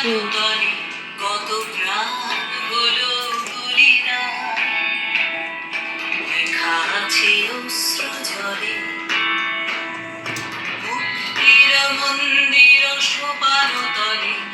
হুম। তলে কত প্রাণ হলো বলিরা, লেখা আছে অশ্র জলে মুক্তির মন্দির সোপান তলে।